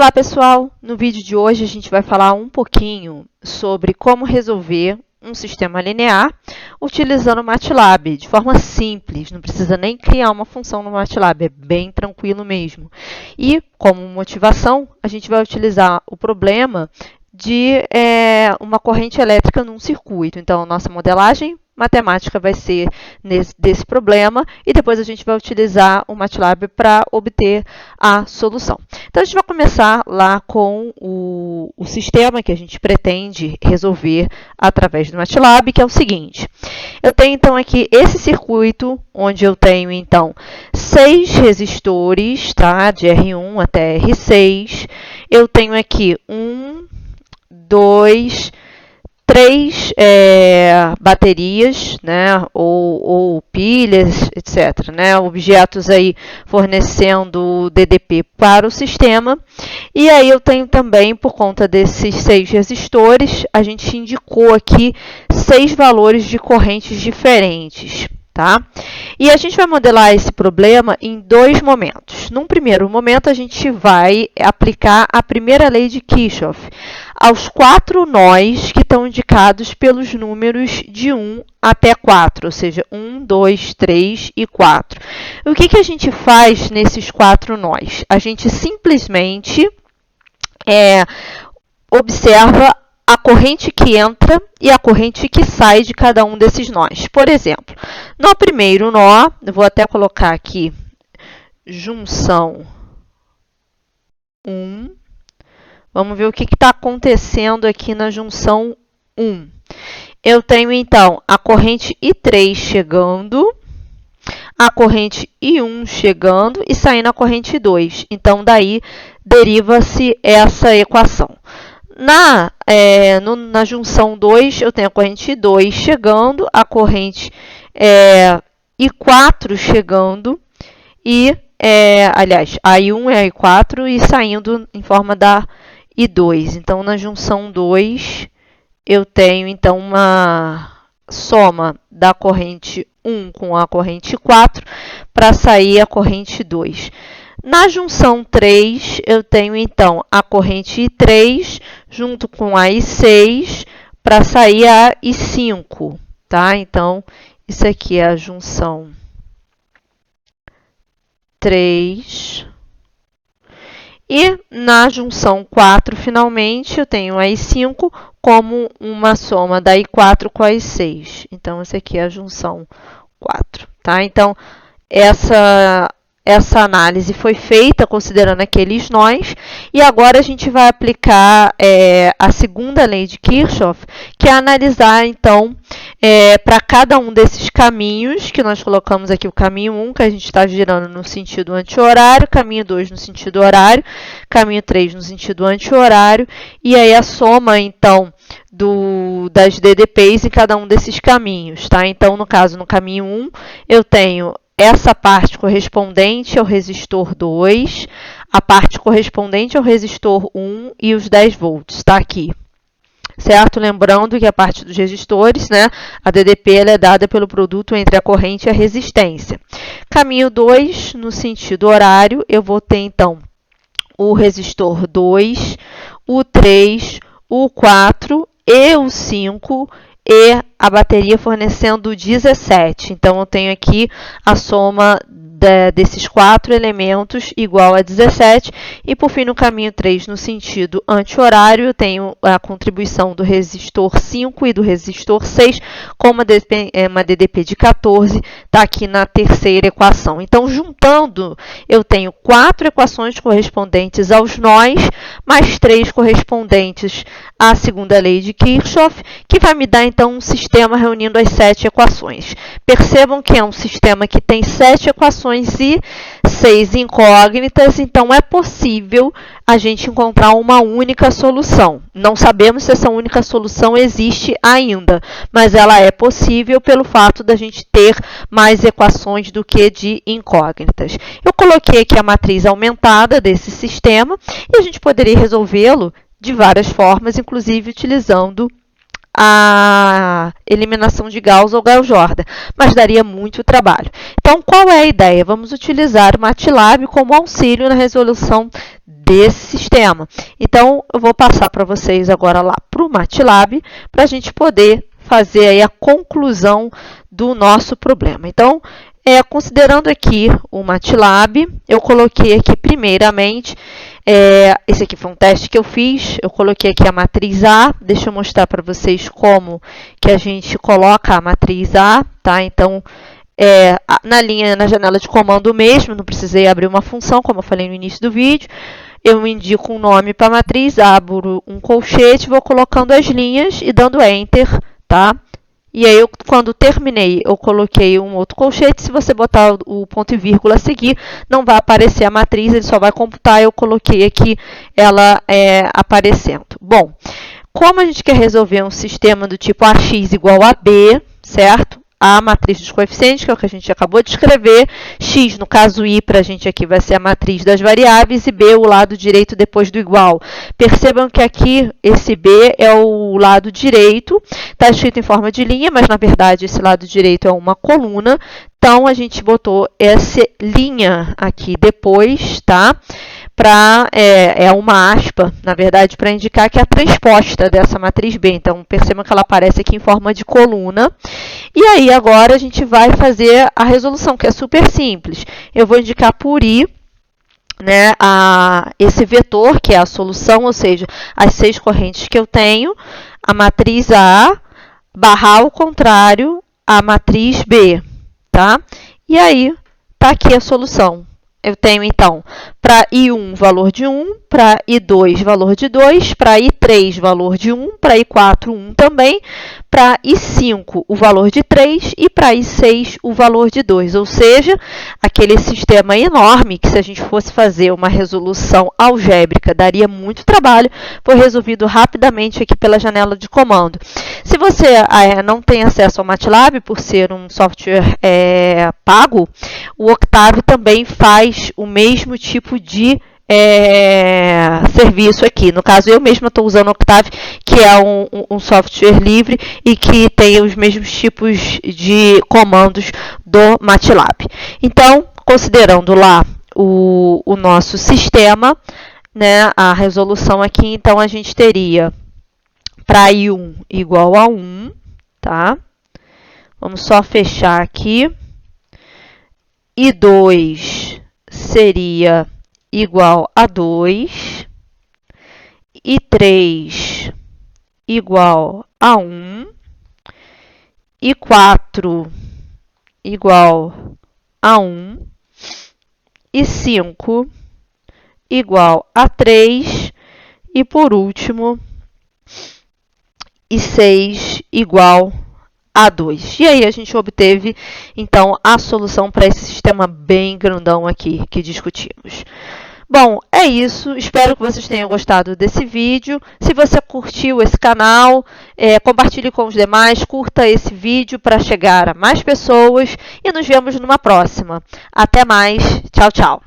Olá pessoal, no vídeo de hoje a gente vai falar um pouquinho sobre como resolver um sistema linear utilizando o MATLAB, de forma simples, não precisa nem criar uma função no MATLAB, é bem tranquilo mesmo. E como motivação, a gente vai utilizar o problema de uma corrente elétrica num circuito. Então, nossa modelagem matemática vai ser desse problema e depois a gente vai utilizar o MATLAB para obter a solução. Então, a gente vai começar lá com o sistema que a gente pretende resolver através do MATLAB, que é o seguinte. Eu tenho, então, aqui esse circuito, onde eu tenho, então, 6 resistores, tá? De R1 até R6. Eu tenho aqui 1, 2, 3 baterias, né, ou pilhas, etc., né, objetos aí fornecendo DDP para o sistema. E aí eu tenho também, por conta desses 6 resistores, a gente indicou aqui 6 valores de correntes diferentes. Tá? E a gente vai modelar esse problema em 2 momentos. Num primeiro momento, a gente vai aplicar a primeira lei de Kirchhoff aos 4 nós que estão indicados pelos números de 1 até 4, ou seja, 1, 2, 3 e 4. O que a gente faz nesses 4 nós? A gente simplesmente observa a corrente que entra e a corrente que sai de cada um desses nós. Por exemplo, no primeiro nó, eu vou até colocar aqui junção 1. Vamos ver o que está acontecendo aqui na junção 1. Eu tenho, então, a corrente I3 chegando, a corrente I1 chegando e saindo a corrente 2. Então, daí deriva-se essa equação. Na junção 2, eu tenho a corrente I2 chegando, a corrente I4 chegando e, aliás, a I1 é a I4 e saindo em forma da I2. Então, na junção 2, eu tenho, então, uma soma da corrente 1 com a corrente 4 para sair a corrente 2. Na junção 3, eu tenho, então, a corrente I3 junto com a I6 para sair a I5, tá? Então, isso aqui é a junção 3. E na junção 4, finalmente, eu tenho a I5 como uma soma da I4 com a I6. Então, essa aqui é a junção 4, tá? Então, essa análise foi feita considerando aqueles nós, e agora a gente vai aplicar a segunda lei de Kirchhoff, que é analisar, então, para cada um desses caminhos, que nós colocamos aqui o caminho 1, que a gente está girando no sentido anti-horário, caminho 2 no sentido horário, caminho 3 no sentido anti-horário, e aí a soma, então, das DDPs em cada um desses caminhos, tá? Então, no caso, no caminho 1, eu tenho essa parte correspondente ao resistor 2, a parte correspondente ao resistor 1 e os 10 volts, está aqui. Certo? Lembrando que a parte dos resistores, né, a DDP ela é dada pelo produto entre a corrente e a resistência. Caminho 2, no sentido horário, eu vou ter, então, o resistor 2, o 3, o 4 e o 5, e a bateria fornecendo 17. Então, eu tenho aqui a soma desses 4 elementos igual a 17. E, por fim, no caminho 3, no sentido anti-horário, eu tenho a contribuição do resistor 5 e do resistor 6 com uma DDP de 14, está aqui na terceira equação. Então, juntando, eu tenho 4 equações correspondentes aos nós, mais 3 correspondentes à segunda lei de Kirchhoff, que vai me dar, então, um sistema reunindo as 7 equações. Percebam que é um sistema que tem 7 equações e 6 incógnitas, então é possível a gente encontrar uma única solução. Não sabemos se essa única solução existe ainda, mas ela é possível pelo fato da gente ter mais equações do que de incógnitas. Eu coloquei aqui a matriz aumentada desse sistema e a gente poderia resolvê-lo de várias formas, inclusive utilizando a eliminação de Gauss ou Gauss-Jordan, mas daria muito trabalho. Então, qual é a ideia? Vamos utilizar o MATLAB como auxílio na resolução desse sistema. Então, eu vou passar para vocês agora lá para o MATLAB, para a gente poder fazer aí a conclusão do nosso problema. Então, considerando aqui o MATLAB, eu coloquei aqui primeiramente, esse aqui foi um teste que eu fiz, eu coloquei aqui a matriz A, deixa eu mostrar para vocês como que a gente coloca a matriz A, tá? Então, na janela de comando mesmo, não precisei abrir uma função, como eu falei no início do vídeo, eu indico um nome para a matriz, abro um colchete, vou colocando as linhas e dando Enter, tá? E aí, quando terminei, eu coloquei um outro colchete. Se você botar o ponto e vírgula a seguir, não vai aparecer a matriz, ele só vai computar. Eu coloquei aqui ela aparecendo. Bom, como a gente quer resolver um sistema do tipo AX igual a B, certo? A matriz dos coeficientes, que é o que a gente acabou de escrever. X, no caso I, para a gente aqui vai ser a matriz das variáveis. E B, o lado direito depois do igual. Percebam que aqui, esse B é o lado direito. Está escrito em forma de linha, mas, na verdade, esse lado direito é uma coluna. Então, a gente botou essa linha aqui depois, tá? É uma aspa, na verdade, para indicar que é a transposta dessa matriz B. Então, percebam que ela aparece aqui em forma de coluna. E aí, agora, a gente vai fazer a resolução, que é super simples. Eu vou indicar por I, né, esse vetor, que é a solução, ou seja, as 6 correntes que eu tenho, a matriz A, barrar ao contrário, a matriz B, tá? E aí, está aqui a solução. Eu tenho, então, para I1, valor de 1, para I2, valor de 2, para I3, valor de 1, para I4, 1 também, para I5, o valor de 3 e para I6, o valor de 2. Ou seja, aquele sistema enorme que, se a gente fosse fazer uma resolução algébrica, daria muito trabalho, foi resolvido rapidamente aqui pela janela de comando. Se você não tem acesso ao MATLAB, por ser um software pago, o Octave também faz o mesmo tipo de serviço aqui. No caso, eu mesma estou usando o Octave, que é um software livre e que tem os mesmos tipos de comandos do MATLAB. Então, considerando lá o nosso sistema, né, a resolução aqui, então a gente teria para I1 igual a 1, tá? Vamos só fechar aqui. I2 seria igual a 2. I3 igual a 1. I4 igual a 1. I5 igual a 3. E, por último, I6 igual a 2. E aí a gente obteve, então, a solução para esse sistema bem grandão aqui que discutimos. Bom, é isso. Espero que vocês tenham gostado desse vídeo. Se você curtiu esse canal, compartilhe com os demais, curta esse vídeo para chegar a mais pessoas e nos vemos numa próxima. Até mais. Tchau, tchau.